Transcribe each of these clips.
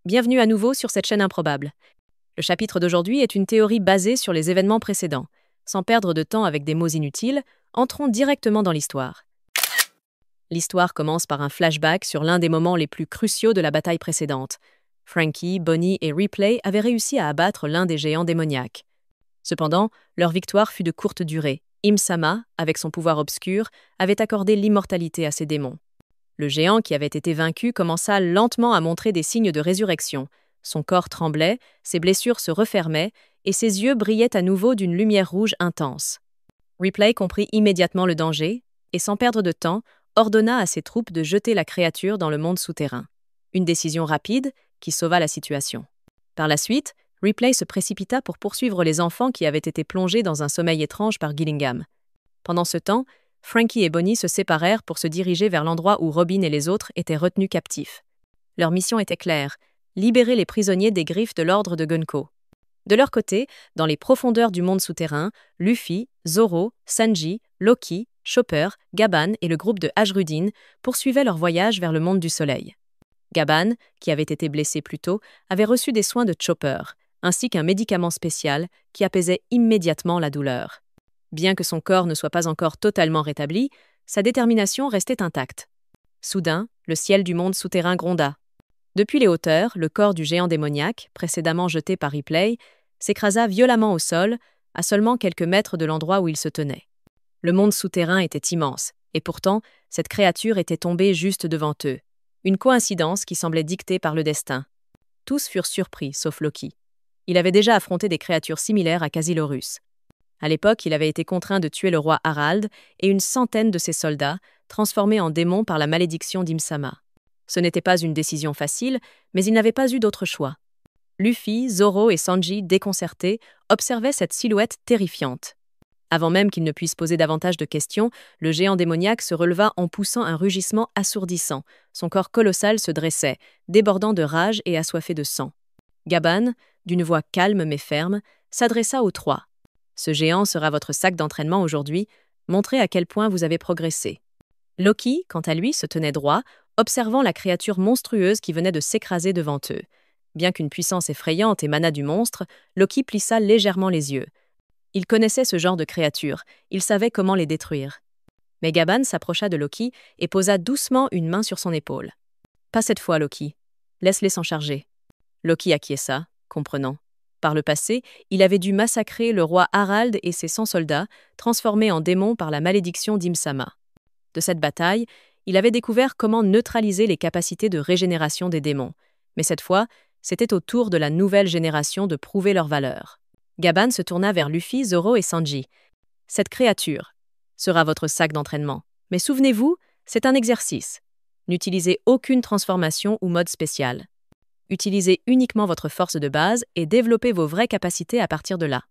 Bienvenue à nouveau sur cette chaîne improbable. Le chapitre d'aujourd'hui est une théorie basée sur les événements précédents. Sans perdre de temps avec des mots inutiles, entrons directement dans l'histoire. L'histoire commence par un flashback sur l'un des moments les plus cruciaux de la bataille précédente. Franky, Bonnie et Ripley avaient réussi à abattre l'un des géants démoniaques. Cependant, leur victoire fut de courte durée. Im-Sama, avec son pouvoir obscur, avait accordé l'immortalité à ses démons. Le géant qui avait été vaincu commença lentement à montrer des signes de résurrection. Son corps tremblait, ses blessures se refermaient, et ses yeux brillaient à nouveau d'une lumière rouge intense. Ripley comprit immédiatement le danger, et sans perdre de temps, ordonna à ses troupes de jeter la créature dans le monde souterrain. Une décision rapide qui sauva la situation. Par la suite, Ripley se précipita pour poursuivre les enfants qui avaient été plongés dans un sommeil étrange par Gillingham. Pendant ce temps, Franky et Bonnie se séparèrent pour se diriger vers l'endroit où Robin et les autres étaient retenus captifs. Leur mission était claire, libérer les prisonniers des griffes de l'ordre de Gunko. De leur côté, dans les profondeurs du monde souterrain, Luffy, Zoro, Sanji, Loki, Chopper, Gaban et le groupe de Ajrudin poursuivaient leur voyage vers le monde du soleil. Gaban, qui avait été blessé plus tôt, avait reçu des soins de Chopper, ainsi qu'un médicament spécial qui apaisait immédiatement la douleur. Bien que son corps ne soit pas encore totalement rétabli, sa détermination restait intacte. Soudain, le ciel du monde souterrain gronda. Depuis les hauteurs, le corps du géant démoniaque, précédemment jeté par Ripley, s'écrasa violemment au sol, à seulement quelques mètres de l'endroit où il se tenait. Le monde souterrain était immense, et pourtant, cette créature était tombée juste devant eux. Une coïncidence qui semblait dictée par le destin. Tous furent surpris, sauf Loki. Il avait déjà affronté des créatures similaires à Casilorus. À l'époque, il avait été contraint de tuer le roi Harald et une centaine de ses soldats, transformés en démons par la malédiction d'Im-Sama. Ce n'était pas une décision facile, mais il n'avait pas eu d'autre choix. Luffy, Zoro et Sanji, déconcertés, observaient cette silhouette terrifiante. Avant même qu'il ne puisse poser davantage de questions, le géant démoniaque se releva en poussant un rugissement assourdissant. Son corps colossal se dressait, débordant de rage et assoiffé de sang. Gaban, d'une voix calme mais ferme, s'adressa aux trois. « Ce géant sera votre sac d'entraînement aujourd'hui, montrez à quel point vous avez progressé. » Loki, quant à lui, se tenait droit, observant la créature monstrueuse qui venait de s'écraser devant eux. Bien qu'une puissance effrayante émanât du monstre, Loki plissa légèrement les yeux. Il connaissait ce genre de créatures, il savait comment les détruire. Mais Gaban s'approcha de Loki et posa doucement une main sur son épaule. « Pas cette fois, Loki. Laisse-les s'en charger. » Loki acquiesça, comprenant. Par le passé, il avait dû massacrer le roi Harald et ses 100 soldats, transformés en démons par la malédiction d'Im-Sama. De cette bataille, il avait découvert comment neutraliser les capacités de régénération des démons. Mais cette fois, c'était au tour de la nouvelle génération de prouver leur valeur. Gaban se tourna vers Luffy, Zoro et Sanji. « Cette créature sera votre sac d'entraînement. Mais souvenez-vous, c'est un exercice. N'utilisez aucune transformation ou mode spécial. Utilisez uniquement votre force de base et développez vos vraies capacités à partir de là. »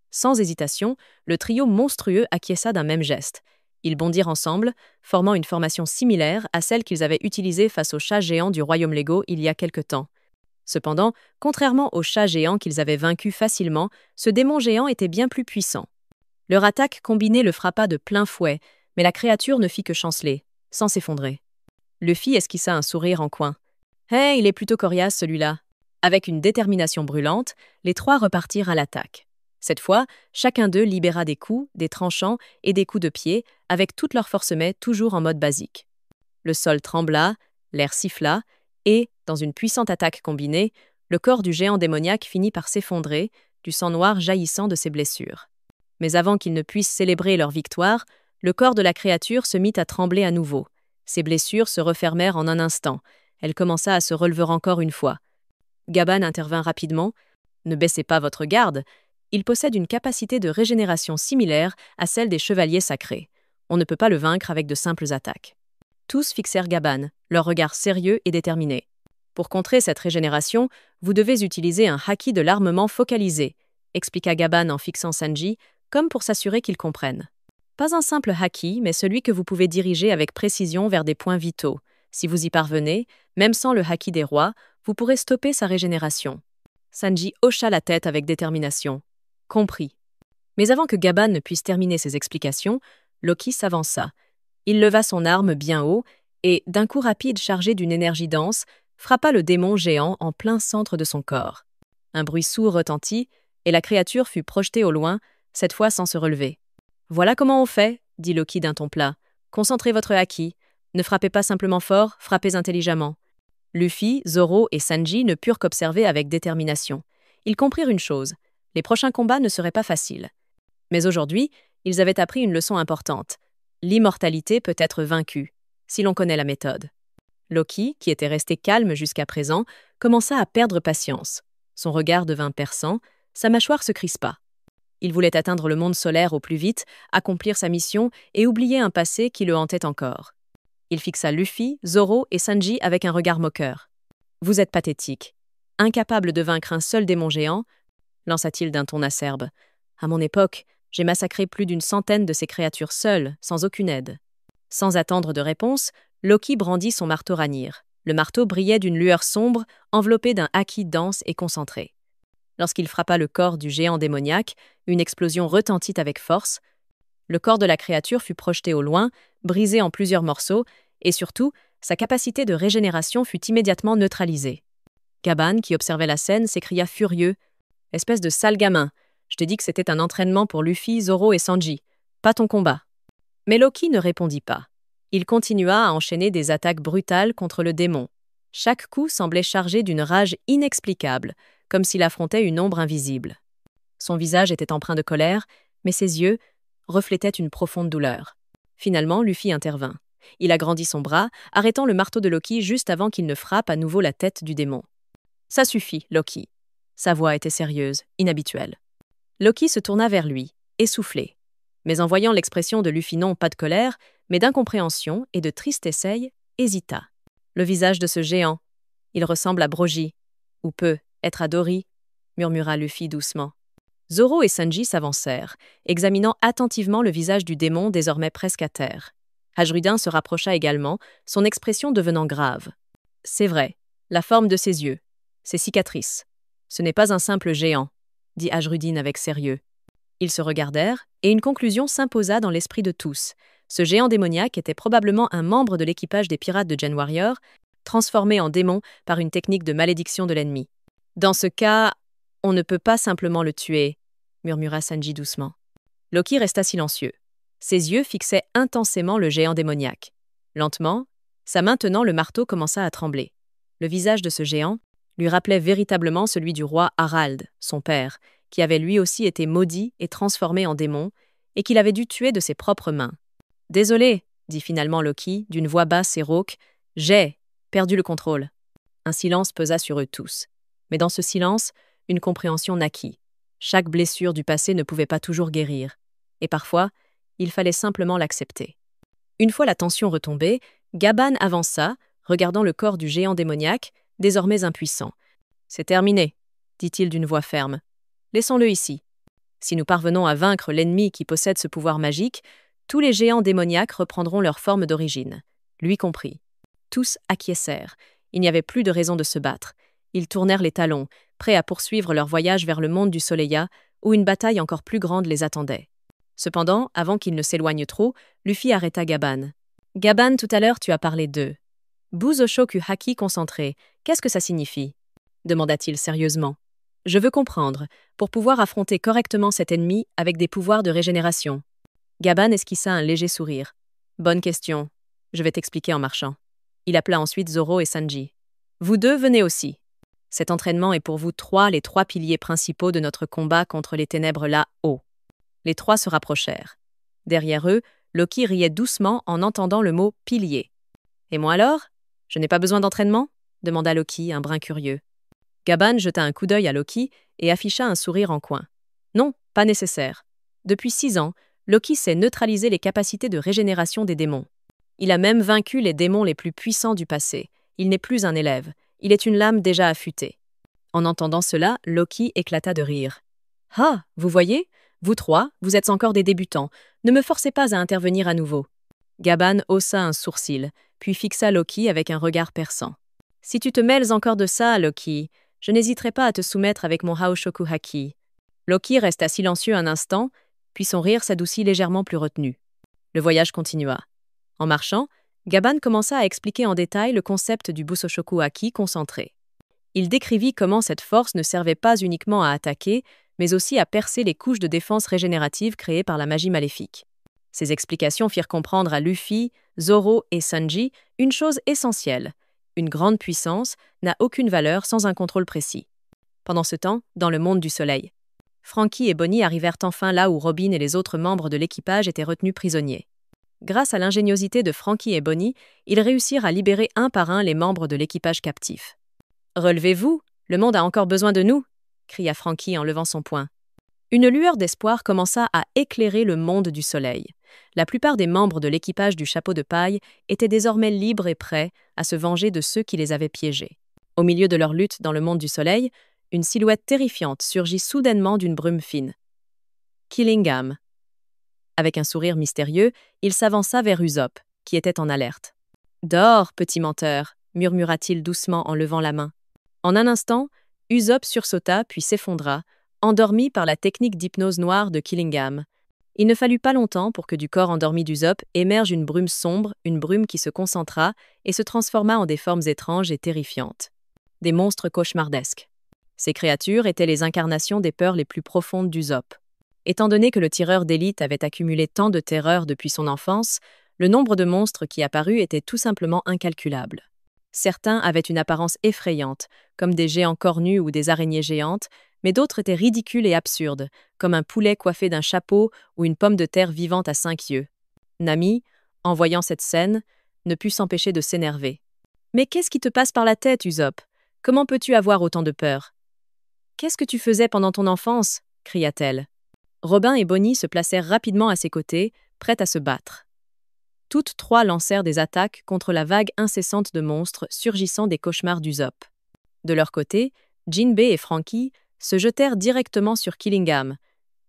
Sans hésitation, le trio monstrueux acquiesça d'un même geste. Ils bondirent ensemble, formant une formation similaire à celle qu'ils avaient utilisée face aux chats géants du royaume Lego il y a quelque temps. Cependant, contrairement aux chats géants qu'ils avaient vaincus facilement, ce démon géant était bien plus puissant. Leur attaque combinée le frappa de plein fouet, mais la créature ne fit que chanceler, sans s'effondrer. Luffy esquissa un sourire en coin. « Hey, il est plutôt coriace celui-là !» Avec une détermination brûlante, les trois repartirent à l'attaque. Cette fois, chacun d'eux libéra des coups, des tranchants et des coups de pied, avec toute leur force mais toujours en mode basique. Le sol trembla, l'air siffla, et, dans une puissante attaque combinée, le corps du géant démoniaque finit par s'effondrer, du sang noir jaillissant de ses blessures. Mais avant qu'ils ne puissent célébrer leur victoire, le corps de la créature se mit à trembler à nouveau. Ses blessures se refermèrent en un instant. Elle commença à se relever encore une fois. Gaban intervint rapidement. « Ne baissez pas votre garde. Il possède une capacité de régénération similaire à celle des chevaliers sacrés. On ne peut pas le vaincre avec de simples attaques. » Tous fixèrent Gaban, leur regard sérieux et déterminé. « Pour contrer cette régénération, vous devez utiliser un haki de l'armement focalisé, » expliqua Gaban en fixant Sanji, comme pour s'assurer qu'il comprenne. « Pas un simple haki, mais celui que vous pouvez diriger avec précision vers des points vitaux. Si vous y parvenez, même sans le haki des rois, vous pourrez stopper sa régénération. » Sanji hocha la tête avec détermination. « Compris. » Mais avant que Gaban ne puisse terminer ses explications, Loki s'avança. Il leva son arme bien haut et, d'un coup rapide chargé d'une énergie dense, frappa le démon géant en plein centre de son corps. Un bruit sourd retentit, et la créature fut projetée au loin, cette fois sans se relever. « Voilà comment on fait, » dit Loki d'un ton plat. « Concentrez votre haki. Ne frappez pas simplement fort, frappez intelligemment. » Luffy, Zoro et Sanji ne purent qu'observer avec détermination. Ils comprirent une chose, les prochains combats ne seraient pas faciles. Mais aujourd'hui, ils avaient appris une leçon importante. L'immortalité peut être vaincue, si l'on connaît la méthode. Loki, qui était resté calme jusqu'à présent, commença à perdre patience. Son regard devint perçant, sa mâchoire se crispa. Il voulait atteindre le monde solaire au plus vite, accomplir sa mission et oublier un passé qui le hantait encore. Il fixa Luffy, Zoro et Sanji avec un regard moqueur. « Vous êtes pathétiques. Incapable de vaincre un seul démon géant, lança-t-il d'un ton acerbe. À mon époque, j'ai massacré plus d'une centaine de ces créatures seules, sans aucune aide. » Sans attendre de réponse, Loki brandit son marteau Ranir. Le marteau brillait d'une lueur sombre, enveloppé d'un haki dense et concentré. Lorsqu'il frappa le corps du géant démoniaque, une explosion retentit avec force. Le corps de la créature fut projeté au loin, brisé en plusieurs morceaux, et surtout, sa capacité de régénération fut immédiatement neutralisée. Gaban, qui observait la scène, s'écria furieux. « Espèce de sale gamin, je t'ai dit que c'était un entraînement pour Luffy, Zoro et Sanji, pas ton combat. » Mais Loki ne répondit pas. Il continua à enchaîner des attaques brutales contre le démon. Chaque coup semblait chargé d'une rage inexplicable, comme s'il affrontait une ombre invisible. Son visage était empreint de colère, mais ses yeux reflétaient une profonde douleur. Finalement, Luffy intervint. Il agrandit son bras, arrêtant le marteau de Loki juste avant qu'il ne frappe à nouveau la tête du démon. « Ça suffit, Loki. » Sa voix était sérieuse, inhabituelle. Loki se tourna vers lui, essoufflé. Mais en voyant l'expression de Luffy non pas de colère, mais d'incompréhension et de triste essai, hésita. Le visage de ce géant, il ressemble à Brogy, ou peut être à Dory, murmura Luffy doucement. Zoro et Sanji s'avancèrent, examinant attentivement le visage du démon désormais presque à terre. Ajrudin se rapprocha également, son expression devenant grave. C'est vrai, la forme de ses yeux, ses cicatrices. Ce n'est pas un simple géant, dit Ajrudin avec sérieux. Ils se regardèrent, et une conclusion s'imposa dans l'esprit de tous. Ce géant démoniaque était probablement un membre de l'équipage des pirates de Gen Warrior, transformé en démon par une technique de malédiction de l'ennemi. Dans ce cas, on ne peut pas simplement le tuer, murmura Sanji doucement. Loki resta silencieux. Ses yeux fixaient intensément le géant démoniaque. Lentement, sa main tenant le marteau commença à trembler. Le visage de ce géant lui rappelait véritablement celui du roi Harald, son père, qui avait lui aussi été maudit et transformé en démon, et qu'il avait dû tuer de ses propres mains. « Désolé, » dit finalement Loki, d'une voix basse et rauque, « j'ai perdu le contrôle. » Un silence pesa sur eux tous. Mais dans ce silence, une compréhension naquit. Chaque blessure du passé ne pouvait pas toujours guérir. Et parfois, il fallait simplement l'accepter. Une fois la tension retombée, Gaban avança, regardant le corps du géant démoniaque, désormais impuissant. « C'est terminé, » dit-il d'une voix ferme. « Laissons-le ici. Si nous parvenons à vaincre l'ennemi qui possède ce pouvoir magique, tous les géants démoniaques reprendront leur forme d'origine, lui compris. » Tous acquiescèrent. Il n'y avait plus de raison de se battre. Ils tournèrent les talons, prêts à poursuivre leur voyage vers le monde du Soleilla, où une bataille encore plus grande les attendait. Cependant, avant qu'ils ne s'éloignent trop, Luffy arrêta Gaban. « Gaban, tout à l'heure, tu as parlé d'eux. Buzoshoku Haki concentré, qu'est-ce que ça signifie ?» demanda-t-il sérieusement. « Je veux comprendre, pour pouvoir affronter correctement cet ennemi avec des pouvoirs de régénération. » Gaban esquissa un léger sourire. « Bonne question. Je vais t'expliquer en marchant. » Il appela ensuite Zoro et Sanji. « Vous deux, venez aussi. Cet entraînement est pour vous trois les trois piliers principaux de notre combat contre les ténèbres là-haut. » Les trois se rapprochèrent. Derrière eux, Loki riait doucement en entendant le mot « pilier ». « Et moi alors? Je n'ai pas besoin d'entraînement ?» demanda Loki, un brin curieux. Gaban jeta un coup d'œil à Loki et afficha un sourire en coin. « Non, pas nécessaire. Depuis 6 ans, Loki sait neutraliser les capacités de régénération des démons. Il a même vaincu les démons les plus puissants du passé. Il n'est plus un élève. Il est une lame déjà affûtée. » En entendant cela, Loki éclata de rire. « Ah, vous voyez? Vous trois, vous êtes encore des débutants. Ne me forcez pas à intervenir à nouveau. » Gaban haussa un sourcil, puis fixa Loki avec un regard perçant. « Si tu te mêles encore de ça, Loki, je n'hésiterai pas à te soumettre avec mon Haoshoku Haki. » Loki resta silencieux un instant, puis son rire s'adoucit légèrement plus retenu. Le voyage continua. En marchant, Gaban commença à expliquer en détail le concept du Busoshoku Haki concentré. Il décrivit comment cette force ne servait pas uniquement à attaquer, mais aussi à percer les couches de défense régénérative créées par la magie maléfique. Ces explications firent comprendre à Luffy, Zoro et Sanji une chose essentielle. Une grande puissance n'a aucune valeur sans un contrôle précis. Pendant ce temps, dans le monde du soleil, Franky et Bonnie arrivèrent enfin là où Robin et les autres membres de l'équipage étaient retenus prisonniers. Grâce à l'ingéniosité de Franky et Bonnie, ils réussirent à libérer un par un les membres de l'équipage captif. « Relevez-vous, le monde a encore besoin de nous !» cria Franky en levant son poing. Une lueur d'espoir commença à éclairer le monde du soleil. La plupart des membres de l'équipage du chapeau de paille étaient désormais libres et prêts à se venger de ceux qui les avaient piégés. Au milieu de leur lutte dans le monde du soleil, une silhouette terrifiante surgit soudainement d'une brume fine. Killingham. Avec un sourire mystérieux, il s'avança vers Usopp, qui était en alerte. « Dors, petit menteur !» murmura-t-il doucement en levant la main. En un instant, Usopp sursauta puis s'effondra, endormi par la technique d'hypnose noire de Killingham. Il ne fallut pas longtemps pour que du corps endormi d'Usopp émerge une brume sombre, une brume qui se concentra et se transforma en des formes étranges et terrifiantes. Des monstres cauchemardesques. Ces créatures étaient les incarnations des peurs les plus profondes d'Usopp. Étant donné que le tireur d'élite avait accumulé tant de terreur depuis son enfance, le nombre de monstres qui apparut était tout simplement incalculable. Certains avaient une apparence effrayante, comme des géants cornus ou des araignées géantes, mais d'autres étaient ridicules et absurdes, comme un poulet coiffé d'un chapeau ou une pomme de terre vivante à 5 yeux. Nami, en voyant cette scène, ne put s'empêcher de s'énerver. « Mais qu'est-ce qui te passe par la tête, Usopp? Comment peux-tu avoir autant de peur? »« Qu'est-ce que tu faisais pendant ton enfance ?» cria-t-elle. Robin et Bonnie se placèrent rapidement à ses côtés, prêtes à se battre. Toutes trois lancèrent des attaques contre la vague incessante de monstres surgissant des cauchemars d'Usopp. De leur côté, Jinbei et Franky se jetèrent directement sur Killingham.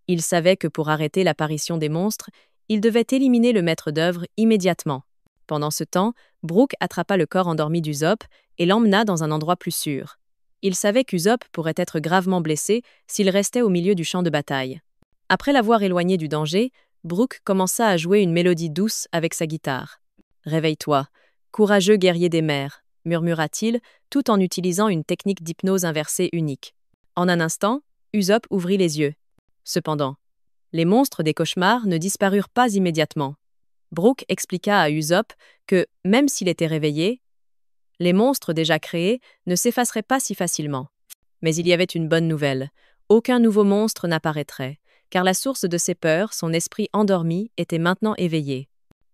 Ils savaient que pour arrêter l'apparition des monstres, ils devaient éliminer le maître d'œuvre immédiatement. Pendant ce temps, Brook attrapa le corps endormi d'Usopp et l'emmena dans un endroit plus sûr. Il savait qu'Usopp pourrait être gravement blessé s'il restait au milieu du champ de bataille. Après l'avoir éloigné du danger, Brook commença à jouer une mélodie douce avec sa guitare. « Réveille-toi, courageux guerrier des mers », murmura-t-il, tout en utilisant une technique d'hypnose inversée unique. En un instant, Usopp ouvrit les yeux. Cependant, les monstres des cauchemars ne disparurent pas immédiatement. Brook expliqua à Usopp que, même s'il était réveillé, les monstres déjà créés ne s'effaceraient pas si facilement. Mais il y avait une bonne nouvelle. Aucun nouveau monstre n'apparaîtrait, car la source de ses peurs, son esprit endormi, était maintenant éveillé.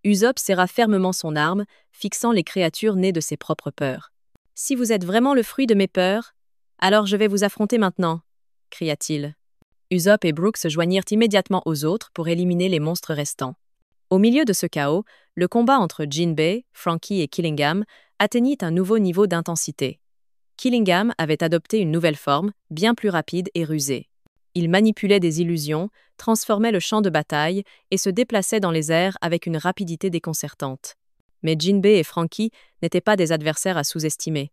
Usopp serra fermement son arme, fixant les créatures nées de ses propres peurs. « Si vous êtes vraiment le fruit de mes peurs, alors je vais vous affronter maintenant !» cria-t-il. Usopp et Brook se joignirent immédiatement aux autres pour éliminer les monstres restants. Au milieu de ce chaos, le combat entre Jinbei, Franky et Killingham atteignit un nouveau niveau d'intensité. Killingham avait adopté une nouvelle forme, bien plus rapide et rusée. Il manipulait des illusions, transformait le champ de bataille et se déplaçait dans les airs avec une rapidité déconcertante. Mais Jinbei et Franky n'étaient pas des adversaires à sous-estimer.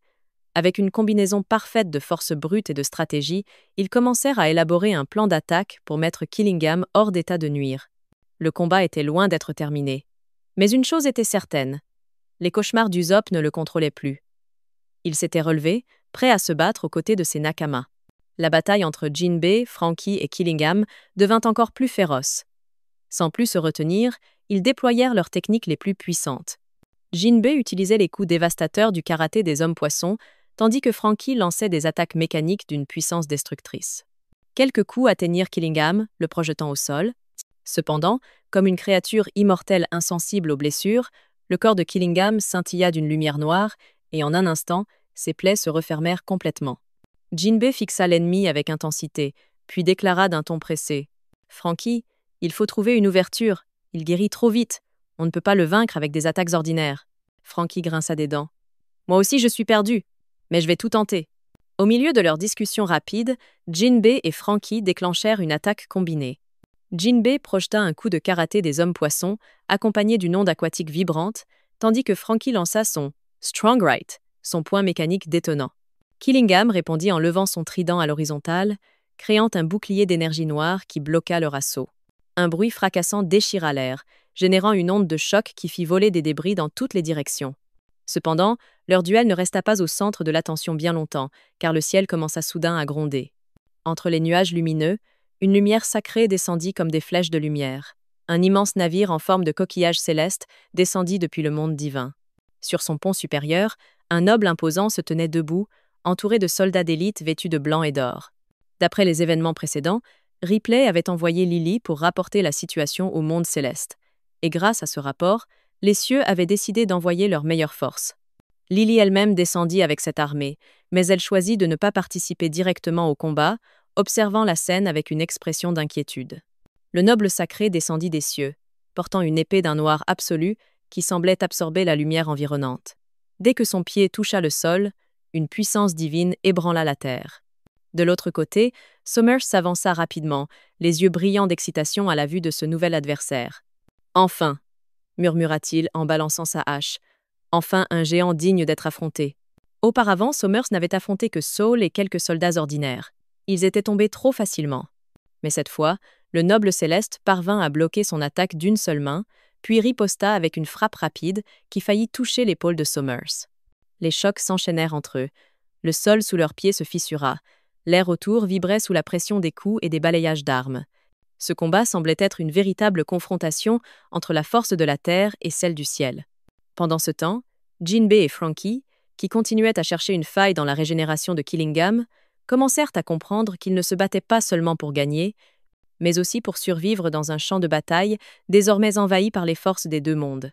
Avec une combinaison parfaite de force brute et de stratégie, ils commencèrent à élaborer un plan d'attaque pour mettre Killingham hors d'état de nuire. Le combat était loin d'être terminé. Mais une chose était certaine. Les cauchemars d'Usopp ne le contrôlaient plus. Il s'était relevé, prêt à se battre aux côtés de ses nakamas. La bataille entre Jinbei, Franky et Killingham devint encore plus féroce. Sans plus se retenir, ils déployèrent leurs techniques les plus puissantes. Jinbei utilisait les coups dévastateurs du karaté des hommes-poissons, tandis que Franky lançait des attaques mécaniques d'une puissance destructrice. Quelques coups atteignirent Killingham, le projetant au sol. Cependant, comme une créature immortelle insensible aux blessures, le corps de Killingham scintilla d'une lumière noire et en un instant, ses plaies se refermèrent complètement. Jinbei fixa l'ennemi avec intensité, puis déclara d'un ton pressé. « Franky, il faut trouver une ouverture. Il guérit trop vite. On ne peut pas le vaincre avec des attaques ordinaires. » Franky grinça des dents. « Moi aussi je suis perdu, mais je vais tout tenter. » Au milieu de leur discussion rapide, Jinbei et Franky déclenchèrent une attaque combinée. Jinbei projeta un coup de karaté des hommes-poissons, accompagné d'une onde aquatique vibrante, tandis que Franky lança son « Strong Right », son poing mécanique détonnant. Killingham répondit en levant son trident à l'horizontale, créant un bouclier d'énergie noire qui bloqua leur assaut. Un bruit fracassant déchira l'air, générant une onde de choc qui fit voler des débris dans toutes les directions. Cependant, leur duel ne resta pas au centre de l'attention bien longtemps, car le ciel commença soudain à gronder. Entre les nuages lumineux, une lumière sacrée descendit comme des flèches de lumière. Un immense navire en forme de coquillage céleste descendit depuis le monde divin. Sur son pont supérieur, un noble imposant se tenait debout, entouré de soldats d'élite vêtus de blanc et d'or. D'après les événements précédents, Ripley avait envoyé Lily pour rapporter la situation au monde céleste. Et grâce à ce rapport, les cieux avaient décidé d'envoyer leurs meilleures forces. Lily elle-même descendit avec cette armée, mais elle choisit de ne pas participer directement au combat, observant la scène avec une expression d'inquiétude. Le noble sacré descendit des cieux, portant une épée d'un noir absolu qui semblait absorber la lumière environnante. Dès que son pied toucha le sol, une puissance divine ébranla la terre. De l'autre côté, Somers s'avança rapidement, les yeux brillants d'excitation à la vue de ce nouvel adversaire. « Enfin !» murmura-t-il en balançant sa hache. « Enfin un géant digne d'être affronté. » Auparavant, Somers n'avait affronté que Saul et quelques soldats ordinaires. Ils étaient tombés trop facilement. Mais cette fois, le noble céleste parvint à bloquer son attaque d'une seule main, puis riposta avec une frappe rapide qui faillit toucher l'épaule de Somers. Les chocs s'enchaînèrent entre eux. Le sol sous leurs pieds se fissura. L'air autour vibrait sous la pression des coups et des balayages d'armes. Ce combat semblait être une véritable confrontation entre la force de la terre et celle du ciel. Pendant ce temps, Jinbei et Frankie, qui continuaient à chercher une faille dans la régénération de Killingham, commencèrent à comprendre qu'ils ne se battaient pas seulement pour gagner, mais aussi pour survivre dans un champ de bataille désormais envahi par les forces des deux mondes.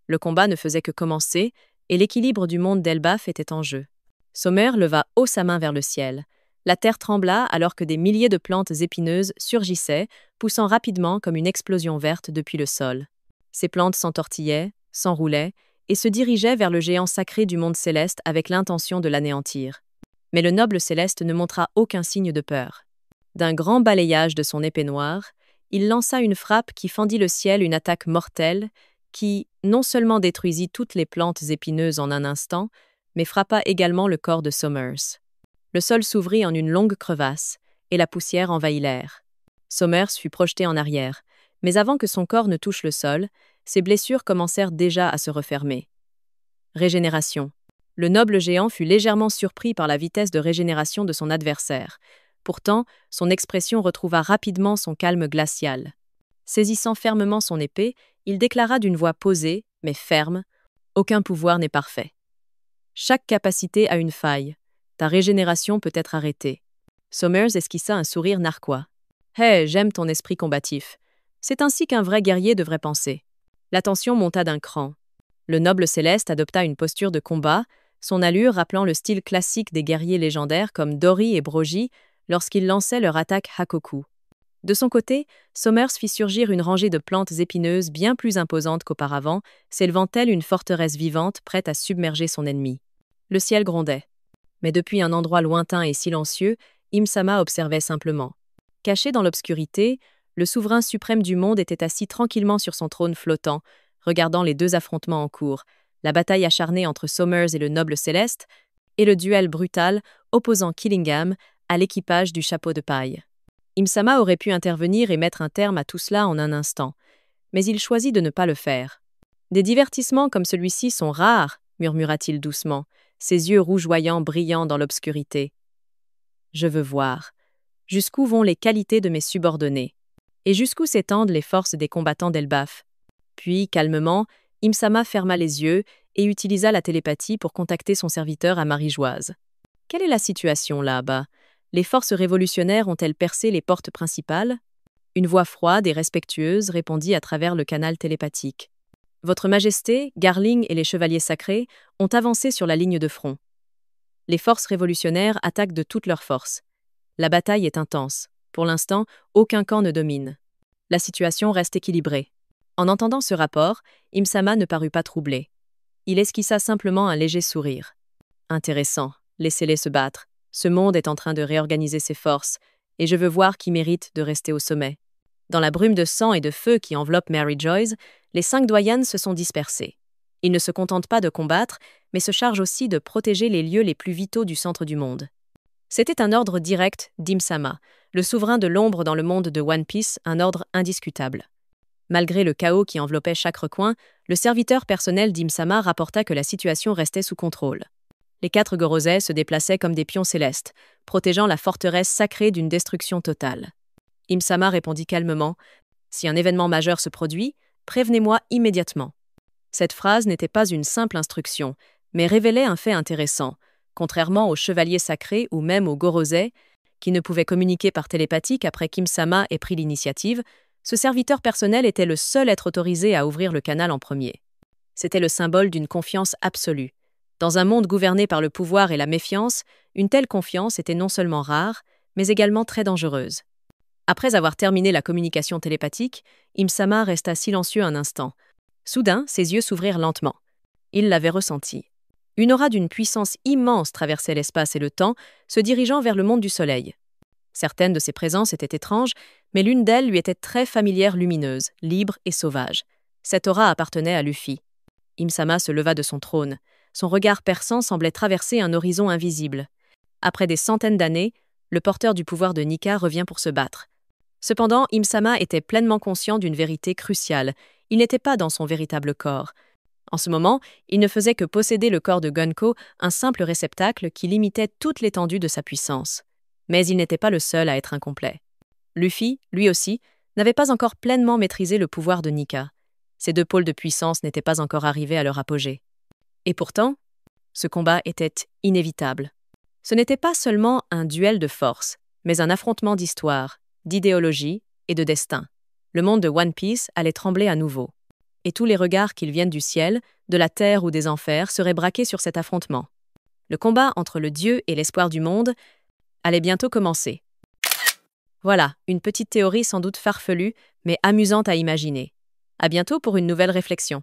Le combat ne faisait que commencer, et l'équilibre du monde d'Elbaf était en jeu. Somers leva haut sa main vers le ciel. La terre trembla alors que des milliers de plantes épineuses surgissaient, poussant rapidement comme une explosion verte depuis le sol. Ces plantes s'entortillaient, s'enroulaient, et se dirigeaient vers le géant sacré du monde céleste avec l'intention de l'anéantir. Mais le noble céleste ne montra aucun signe de peur. D'un grand balayage de son épée noire, il lança une frappe qui fendit le ciel, une attaque mortelle qui, non seulement détruisit toutes les plantes épineuses en un instant, mais frappa également le corps de Somers. Le sol s'ouvrit en une longue crevasse, et la poussière envahit l'air. Somers fut projeté en arrière, mais avant que son corps ne touche le sol, ses blessures commencèrent déjà à se refermer. Régénération. Le noble géant fut légèrement surpris par la vitesse de régénération de son adversaire. Pourtant, son expression retrouva rapidement son calme glacial. Saisissant fermement son épée, il déclara d'une voix posée, mais ferme, « Aucun pouvoir n'est parfait. Chaque capacité a une faille. Ta régénération peut être arrêtée. » Somers esquissa un sourire narquois. « Hey, j'aime ton esprit combatif. C'est ainsi qu'un vrai guerrier devrait penser. » La tension monta d'un cran. Le noble céleste adopta une posture de combat, son allure rappelant le style classique des guerriers légendaires comme Dori et Brogy lorsqu'ils lançaient leur attaque Hakoku. De son côté, Somers fit surgir une rangée de plantes épineuses bien plus imposantes qu'auparavant, s'élevant telle une forteresse vivante prête à submerger son ennemi. Le ciel grondait. Mais depuis un endroit lointain et silencieux, Im-sama observait simplement. Caché dans l'obscurité, le souverain suprême du monde était assis tranquillement sur son trône flottant, regardant les deux affrontements en cours, la bataille acharnée entre Somers et le noble céleste, et le duel brutal opposant Killingham à l'équipage du chapeau de paille. Im-sama aurait pu intervenir et mettre un terme à tout cela en un instant, mais il choisit de ne pas le faire. « Des divertissements comme celui-ci sont rares, » murmura-t-il doucement, ses yeux rougeoyants brillant dans l'obscurité. « Je veux voir. Jusqu'où vont les qualités de mes subordonnés? Et jusqu'où s'étendent les forces des combattants d'Elbaf ?» Puis, calmement, Im-sama ferma les yeux et utilisa la télépathie pour contacter son serviteur à Marie-Joise. « Quelle est la situation là-bas? Les forces révolutionnaires ont-elles percé les portes principales ?» Une voix froide et respectueuse répondit à travers le canal télépathique. « Votre Majesté, Garling et les chevaliers sacrés ont avancé sur la ligne de front. Les forces révolutionnaires attaquent de toutes leurs forces. La bataille est intense. Pour l'instant, aucun camp ne domine. La situation reste équilibrée. » En entendant ce rapport, Im-sama ne parut pas troublé. Il esquissa simplement un léger sourire. « Intéressant, laissez-les se battre. Ce monde est en train de réorganiser ses forces, et je veux voir qui mérite de rester au sommet. » Dans la brume de sang et de feu qui enveloppe Mary Joyce, les 5 doyens se sont dispersés. Ils ne se contentent pas de combattre, mais se chargent aussi de protéger les lieux les plus vitaux du centre du monde. C'était un ordre direct d'Im-sama, le souverain de l'ombre dans le monde de One Piece, un ordre indiscutable. Malgré le chaos qui enveloppait chaque recoin, le serviteur personnel d'Imsama rapporta que la situation restait sous contrôle. Les 4 Gorosei se déplaçaient comme des pions célestes, protégeant la forteresse sacrée d'une destruction totale. Imsama répondit calmement « Si un événement majeur se produit, prévenez-moi immédiatement ». Cette phrase n'était pas une simple instruction, mais révélait un fait intéressant. Contrairement aux chevaliers sacrés ou même aux Gorosei, qui ne pouvaient communiquer par télépathie qu'après qu'Imsama ait pris l'initiative, ce serviteur personnel était le seul être autorisé à ouvrir le canal en premier. C'était le symbole d'une confiance absolue. Dans un monde gouverné par le pouvoir et la méfiance, une telle confiance était non seulement rare, mais également très dangereuse. Après avoir terminé la communication télépathique, Imsama resta silencieux un instant. Soudain, ses yeux s'ouvrirent lentement. Il l'avait ressenti. Une aura d'une puissance immense traversait l'espace et le temps, se dirigeant vers le monde du soleil. Certaines de ses présences étaient étranges, mais l'une d'elles lui était très familière, lumineuse, libre et sauvage. Cette aura appartenait à Luffy. Imsama se leva de son trône. Son regard perçant semblait traverser un horizon invisible. Après des centaines d'années, le porteur du pouvoir de Nika revient pour se battre. Cependant, Imsama était pleinement conscient d'une vérité cruciale. Il n'était pas dans son véritable corps. En ce moment, il ne faisait que posséder le corps de Gunko, un simple réceptacle qui limitait toute l'étendue de sa puissance. Mais il n'était pas le seul à être incomplet. Luffy, lui aussi, n'avait pas encore pleinement maîtrisé le pouvoir de Nika. Ces 2 pôles de puissance n'étaient pas encore arrivés à leur apogée. Et pourtant, ce combat était inévitable. Ce n'était pas seulement un duel de force, mais un affrontement d'histoire, d'idéologie et de destin. Le monde de One Piece allait trembler à nouveau. Et tous les regards qu'ils viennent du ciel, de la terre ou des enfers seraient braqués sur cet affrontement. Le combat entre le dieu et l'espoir du monde allait bientôt commencer. Voilà, une petite théorie sans doute farfelue, mais amusante à imaginer. À bientôt pour une nouvelle réflexion.